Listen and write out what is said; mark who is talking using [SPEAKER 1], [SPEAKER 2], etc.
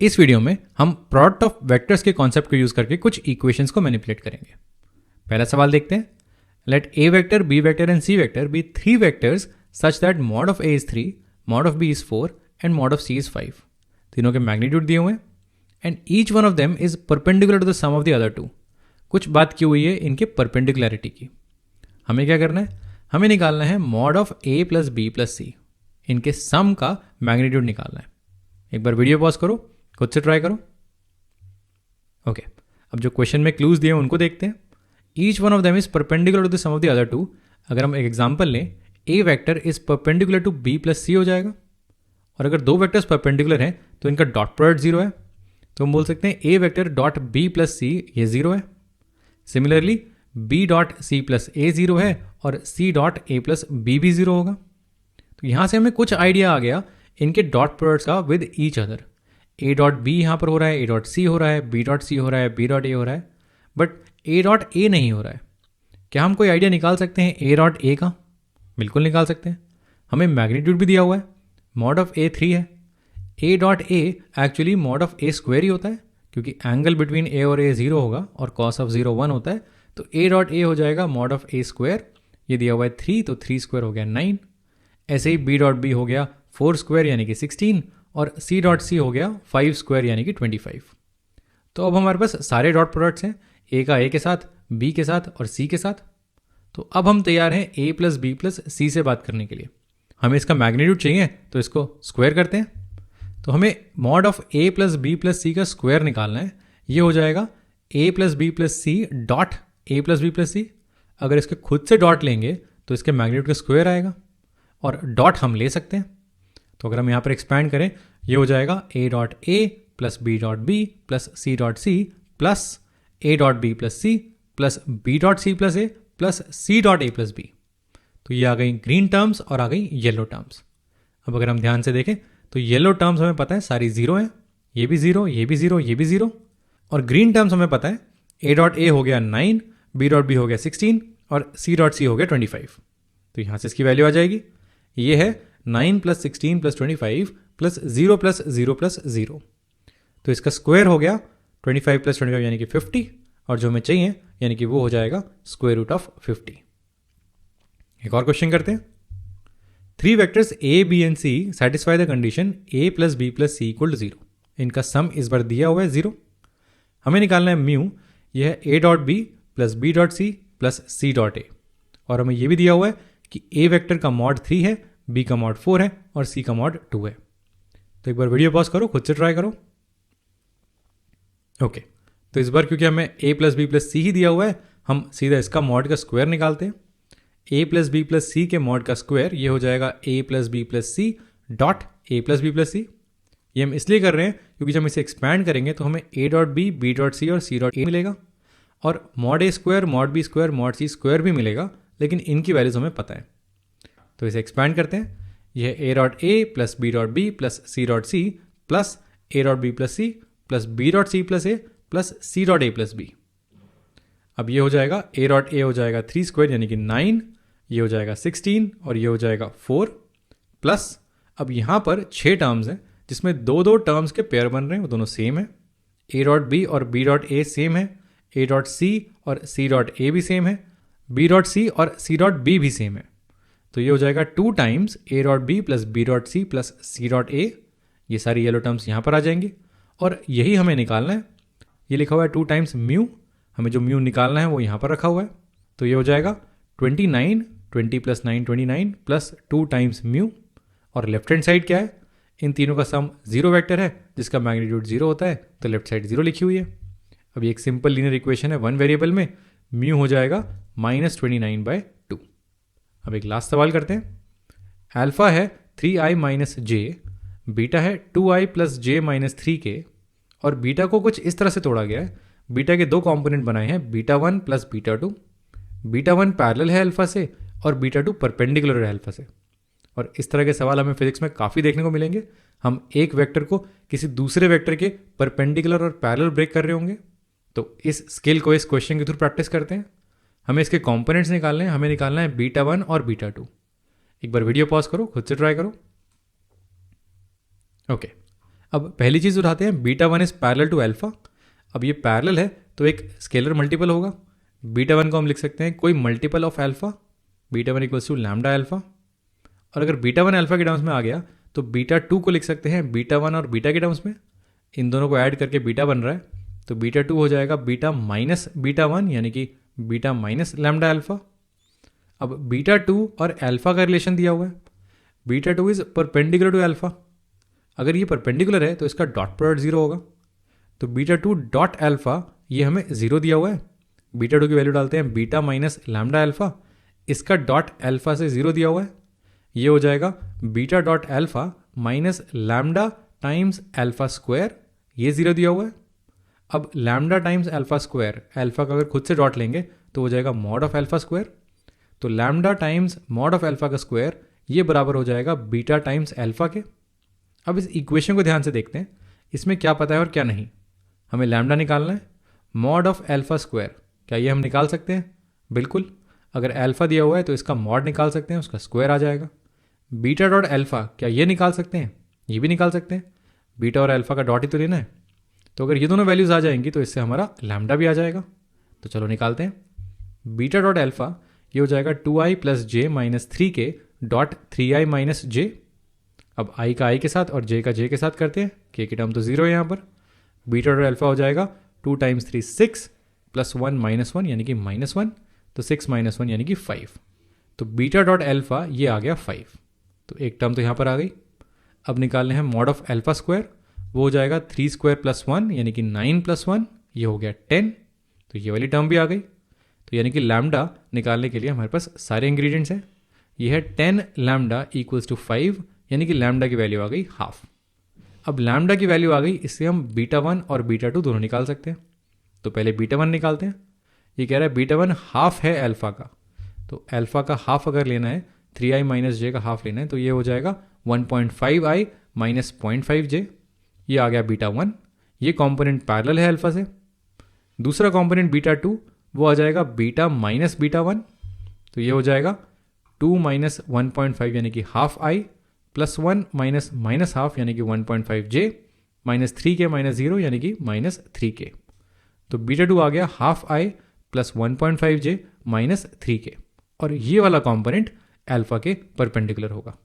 [SPEAKER 1] इस वीडियो में हम प्रोडक्ट ऑफ वेक्टर्स के कॉन्सेप्ट को यूज करके कुछ इक्वेशंस को मैनिपुलेट करेंगे। पहला सवाल देखते हैं। Let A vector, B vector and C vector be three vectors such that mod of A is 3, mod of B is 4 and mod of C is 5। तीनों के मैग्नीट्यूड दिए हुए हैं and each one of them is perpendicular to the sum of the other two. कुछ बात की हुई है इनके परपेंडिकुलरिटी की। हमें क्या करना है, हमें निकालना है mod of A plus B plus C. इनके सम का मैग्नीट्यूड निकालना है। एक बार वीडियो पॉज करो, खुद से ट्राई करो। ओके, अब जो क्वेश्चन में क्लूज दिए हैं उनको देखते हैं। Each one of them is perpendicular to the sum of the other two. अगर हम एक एग्जांपल लें, A vector is perpendicular to B plus C हो जाएगा। और अगर दो वेक्टर्स परपेंडिकुलर हैं तो इनका डॉट प्रोडक्ट 0 है, तो हम बोल सकते हैं A vector dot B plus C ये 0 है। Similarly B dot C plus A 0 है और C dot A plus B भी 0 होगा। तो यहां से हमें कुछ आइडिया आ गया इनके डॉट प्रोडक्ट्स का with each other. A dot B यहाँ पर हो रहा है, ए डॉट सी हो रहा है, बी डॉट सी हो रहा है, बी डॉट ए हो रहा है, बट ए डॉट ए नहीं हो रहा है। क्या हम कोई आइडिया निकाल सकते हैं ए डॉट ए का? बिल्कुल निकाल सकते हैं। हमें मैग्नीट्यूड भी दिया हुआ है, मॉड ऑफ ए 3 है। A dot A actually mod of A square ही होता है, क्योंकि एंगल बिटवीन ए और ए 0 होगा और कॉस ऑफ 0 1 होता है। तो ए डॉट ए हो जाएगा मॉड ऑफ ए स्क्वायर। ये दिया हुआ है 3, तो 3 स्क्वायर हो गया 9। ऐसे ही बी डॉट बी हो गया 4 स्क्वायर यानी कि 16 और सी डॉट सी हो गया 5 स्क्वायर यानी कि 25। तो अब हमारे पास सारे डॉट प्रोडक्ट्स हैं, ए का ए के साथ, बी के साथ और सी के साथ। तो अब हम तैयार हैं ए प्लस बी प्लस सी से बात करने के लिए। हमें इसका मैग्नीट्यूड चाहिए तो इसको स्क्वायर करते हैं। तो हमें mod of A plus B plus C का स्क्वायर निकालना है। ये हो जाएगा A plus B plus C dot A plus B plus C. अगर इसके खुद से डॉट लेंगे तो इसके मैग्नीट्यूड का स्क्वायर आएगा, और डॉट हम ले सकते हैं। तो अगर हम यहाँ पर एक्सपैंड करें, ये हो जाएगा A dot A plus B dot B plus C dot C plus A dot B plus C plus B dot C plus A plus C dot A plus B. तो ये आ गई ग्रीन टर्म्स और आ गई yellow terms. अब अगर हम ध्यान से देखें तो येलो टर्म्स हमें पता है सारी 0 है, ये भी 0, ये भी 0, ये भी 0। और ग्रीन टर्म्स हमें पता है ए डॉट ए हो गया 9, बी डॉट बी हो गया 16 और सी डॉट सी हो गया 25। तो यहाँ से इसकी वैल्यू आ जाएगी। ये है 9 plus 16 plus 25 plus 0 plus 0 plus 0। तो इसका स्क्वायर हो गया 25 प्लस 25 यानी कि 50, और जो हमें चाहिए यानी कि वो हो जाएगा स्क्वायर रूट ऑफ 50। एक और क्वेश्चन करते हैं। 3 vectors A B and C satisfy the condition A plus B plus C equal to 0। इनका सम इस बार दिया हुआ है 0। हमें निकालना है म्यू। यह है A dot B plus B dot C plus C dot A. और हमें यह भी दिया हुआ है कि ए वेक्टर का मॉड 3 है, बी का मॉड 4 है और सी का मॉड 2 है। तो एक बार वीडियो पॉज करो, खुद से ट्राई करो। ओके, तो इस बार क्योंकि हमें ए प्लस बी प्लस सी ही दिया हुआ है, हम सीधा इसका मॉड का स्क्वायर निकालते हैं। A plus B plus C के मॉड का स्क्वायर ये हो जाएगा A plus B plus C dot A plus B plus C. ये हम इसलिए कर रहे हैं क्योंकि जब हम इसे एक्सपैंड करेंगे तो हमें A dot B dot C और सी डॉट ए मिलेगा, और mod A square, mod B square, mod C square भी मिलेगा, लेकिन इनकी वैल्यूज हमें पता है। तो इसे एक्सपैंड करते हैं। यह A dot A plus B dot B plus C dot C plus A dot B plus C plus B dot C plus A plus C dot A plus B. अब ये हो जाएगा ए डॉट ए हो जाएगा 3 square यानी कि 9, ये हो जाएगा 16 और ये हो जाएगा 4 प्लस अब यहाँ पर 6 टर्म्स हैं जिसमें 2 टर्म्स के पेयर बन रहे हैं, वो दोनों सेम है। ए डॉट बी और बी डॉट ए सेम है, ए डॉट सी और सी डॉट ए भी सेम है, बी डॉट सी और सी डॉट बी भी सेम है। तो ये हो जाएगा 2 times A dot B plus B dot C plus C dot A. ये सारी येलो टर्म्स यहाँ पर आ जाएंगी और यही हमें निकालना है। ये लिखा हुआ है 2 टाइम्स म्यू। हमें जो म्यू निकालना है वो यहाँ पर रखा हुआ है। तो ये हो जाएगा 29, 20 प्लस 9 29 प्लस 2 टाइम्स म्यू। और लेफ्ट हैंड साइड क्या है? इन तीनों का सम 0 वेक्टर है जिसका मैग्नीट्यूड 0 होता है, तो लेफ्ट साइड 0 लिखी हुई है। अब ये एक सिंपल लीनियर इक्वेशन है 1 वेरिएबल में। म्यू हो जाएगा -29/2। अब एक लास्ट सवाल करते हैं। अल्फा है 3i माइनस जे, बीटा है 2i plus J minus 3k, और बीटा को कुछ इस तरह से तोड़ा गया है। बीटा के 2 कंपोनेंट बनाए हैं, beta 1 plus beta 2। Beta 1 parallel है अल्फा से और बीटा 2 परपेंडिकुलर है अल्फा से। और इस तरह के सवाल हमें फिजिक्स में काफ़ी देखने को मिलेंगे। हम एक वेक्टर को किसी दूसरे वेक्टर के परपेंडिकुलर और पैरेलल ब्रेक कर रहे होंगे। तो इस स्किल को इस क्वेश्चन के थ्रू प्रैक्टिस करते हैं। हमें इसके कंपोनेंट्स निकालने हैं। हमें निकालना है बीटा 1 और बीटा 2। एक बार वीडियो पॉज करो, खुद से ट्राई करो। ओके, अब पहली चीज़ उठाते हैं, beta one is parallel to alpha. अब ये पैरेलल है तो एक स्केलर मल्टीपल होगा। बीटा वन को हम लिख सकते हैं कोई multiple of alpha, beta one equals to lambda alpha. और अगर बीटा वन अल्फा के टर्म्स में आ गया तो बीटा टू को लिख सकते हैं बीटा वन और बीटा के टर्म्स में। इन दोनों को ऐड करके बीटा बन रहा है, तो बीटा टू हो जाएगा बीटा माइनस बीटा वन, यानी कि बीटा माइनस लैम्डा अल्फा। अब बीटा टू और अल्फा का रिलेशन दिया हुआ है, beta two is perpendicular to alpha. अगर ये परपेंडिकुलर है तो इसका डॉट प्रोडक्ट जीरो होगा, तो बीटा टू डॉट अल्फा ये हमें जीरो दिया हुआ है। बीटा टू की वैल्यू डालते हैं बीटा माइनस लैम्डा अल्फा, इसका डॉट अल्फा से जीरो दिया हुआ है, ये हो जाएगा beta dot alpha minus lambda times alpha square, ये जीरो दिया हुआ है। अब lambda times alpha square, alpha का अगर खुद से डॉट लेंगे तो हो जाएगा मॉड ऑफ अल्फा स्क्वायर, तो lambda times mod of alpha का स्क्वायर ये बराबर हो जाएगा बीटा टाइम्स अल्फा के। अब इस इक्वेशन को ध्यान से देखते हैं, इसमें क्या पता है और क्या नहीं। हमें लैम्डा निकालना है, मॉड ऑफ अल्फा स्क्वायर, क्या ये हम निकाल सकते हैं? बिल्कुल। अगर अल्फा दिया हुआ है तो इसका मॉड निकाल सकते हैं, उसका स्क्वायर आ जाएगा। बीटा डॉट अल्फा, क्या ये निकाल सकते हैं? ये भी निकाल सकते हैं, बीटा और अल्फा का डॉट ही तो लेना है। तो अगर ये दोनों वैल्यूज आ जाएंगी तो इससे हमारा लैम्डा भी आ जाएगा। तो चलो निकालते हैं। बीटा डॉट अल्फा ये हो जाएगा 2i plus J minus 3k dot 3i minus J. अब i का i के साथ और j का j के साथ करते हैं, k की टर्म तो जीरो है यहाँ पर। बीटा डॉट अल्फा हो जाएगा 2 टाइम्स 3 6 प्लस 1 माइनस 1 यानी कि माइनस 1, तो 6 माइनस 1 यानी कि 5। तो बीटा डॉट अल्फा ये आ गया 5, तो एक टर्म तो यहाँ पर आ गई। अब निकालने हैं मॉड ऑफ अल्फा स्क्वायर, वो हो जाएगा 3 स्क्वायर प्लस 1 यानी कि 9 प्लस 1, ये हो गया 10, तो ये वाली टर्म भी आ गई। तो यानी कि लैम्डा निकालने के लिए हमारे पास सारे इंग्रेडिएंट्स हैं। ये है 10 लैम्डा इक्वल्स टू 5, यानी कि लैम्डा की वैल्यू आ गई हाफ। अब लैम्डा की वैल्यू आ गई, इससे हम बीटा वन और बीटा टू दोनों निकाल सकते हैं। तो पहले बीटा वन निकालते हैं। ये कह रहा है बीटा वन हाफ है अल्फा का, तो अल्फा का हाफ अगर लेना है, 3i माइनस जे का हाफ लेना है, तो ये हो जाएगा 1.5i माइनस 0.5j, ये आ गया बीटा वन। ये कॉम्पोनेंट पैरेलल है अल्फा से। दूसरा कॉम्पोनेंट बीटा टू वो आ जाएगा बीटा माइनस बीटा वन, तो ये हो जाएगा 2 माइनस 1.5 यानी कि half i plus 1 minus minus half यानी कि 1.5j माइनस 3k माइनस 0 यानी कि माइनस 3k। तो बीटा टू आ गया half i plus 1.5j minus 3k, और ये वाला कॉम्पोनेंट अल्फा के परपेंडिकुलर होगा।